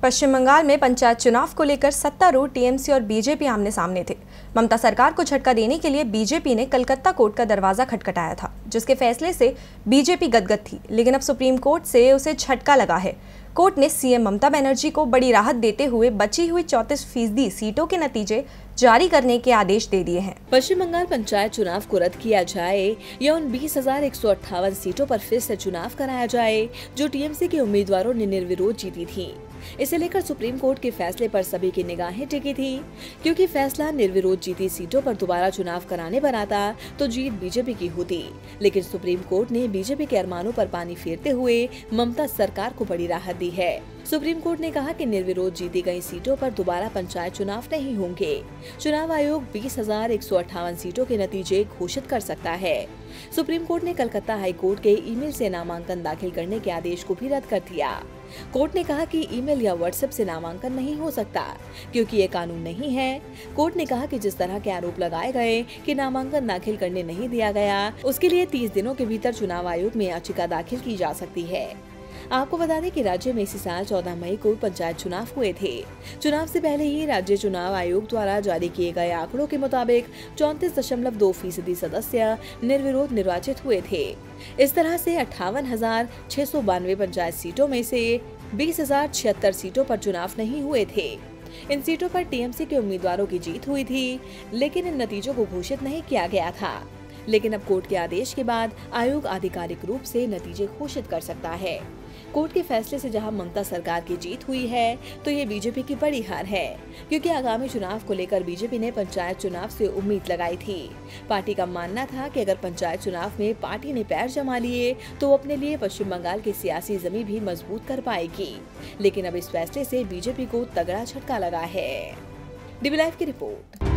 पश्चिम बंगाल में पंचायत चुनाव को लेकर सत्तारूढ़ टीएमसी और बीजेपी आमने सामने थे। ममता सरकार को झटका देने के लिए बीजेपी ने कलकत्ता कोर्ट का दरवाजा खटखटाया था, जिसके फैसले से बीजेपी गदगद थी, लेकिन अब सुप्रीम कोर्ट से उसे झटका लगा है। कोर्ट ने सीएम ममता बनर्जी को बड़ी राहत देते हुए बची हुई 34% सीटों के नतीजे जारी करने के आदेश दे दिए हैं। पश्चिम बंगाल पंचायत चुनाव को रद्द किया जाए या उन 20,158 सीटों पर फिर से चुनाव कराया जाए जो टीएमसी के उम्मीदवारों ने निर्विरोध जीती थी। इसे लेकर सुप्रीम कोर्ट के फैसले पर सभी की निगाहें टिकी थी, क्योंकि फैसला निर्विरोध जीती सीटों पर दोबारा चुनाव कराने पर आता तो जीत बीजेपी की होती। लेकिन सुप्रीम कोर्ट ने बीजेपी के अरमानों पर पानी फेरते हुए ममता सरकार को बड़ी राहत दी है। सुप्रीम कोर्ट ने कहा कि निर्विरोध जीती गई सीटों पर दोबारा पंचायत चुनाव नहीं होंगे। चुनाव आयोग 20,158 सीटों के नतीजे घोषित कर सकता है। सुप्रीम कोर्ट ने कलकत्ता हाई कोर्ट के ईमेल से नामांकन दाखिल करने के आदेश को भी रद्द कर दिया। कोर्ट ने कहा कि ईमेल या व्हाट्सएप से नामांकन नहीं हो सकता, क्योंकि ये कानून नहीं है। कोर्ट ने कहा कि जिस तरह के आरोप लगाए गए कि नामांकन दाखिल करने नहीं दिया गया, उसके लिए 30 दिनों के भीतर चुनाव आयोग में याचिका दाखिल की जा सकती है। आपको बता दें कि राज्य में इसी साल 14 मई को पंचायत चुनाव हुए थे। चुनाव से पहले ही राज्य चुनाव आयोग द्वारा जारी किए गए आंकड़ों के मुताबिक 34.2% सदस्य निर्विरोध निर्वाचित हुए थे। इस तरह से 58,692 पंचायत सीटों में से 20,076 सीटों पर चुनाव नहीं हुए थे। इन सीटों पर टीएमसी के उम्मीदवारों की जीत हुई थी, लेकिन इन नतीजों को घोषित नहीं किया गया था। लेकिन अब कोर्ट के आदेश के बाद आयोग आधिकारिक रूप से नतीजे घोषित कर सकता है। कोर्ट के फैसले से जहां ममता सरकार की जीत हुई है, तो ये बीजेपी की बड़ी हार है, क्योंकि आगामी चुनाव को लेकर बीजेपी ने पंचायत चुनाव से उम्मीद लगाई थी। पार्टी का मानना था कि अगर पंचायत चुनाव में पार्टी ने पैर जमा लिए तो वो अपने लिए पश्चिम बंगाल की सियासी जमीन भी मजबूत कर पाएगी। लेकिन अब इस फैसले से बीजेपी को तगड़ा झटका लगा है। डीबी लाइव की रिपोर्ट।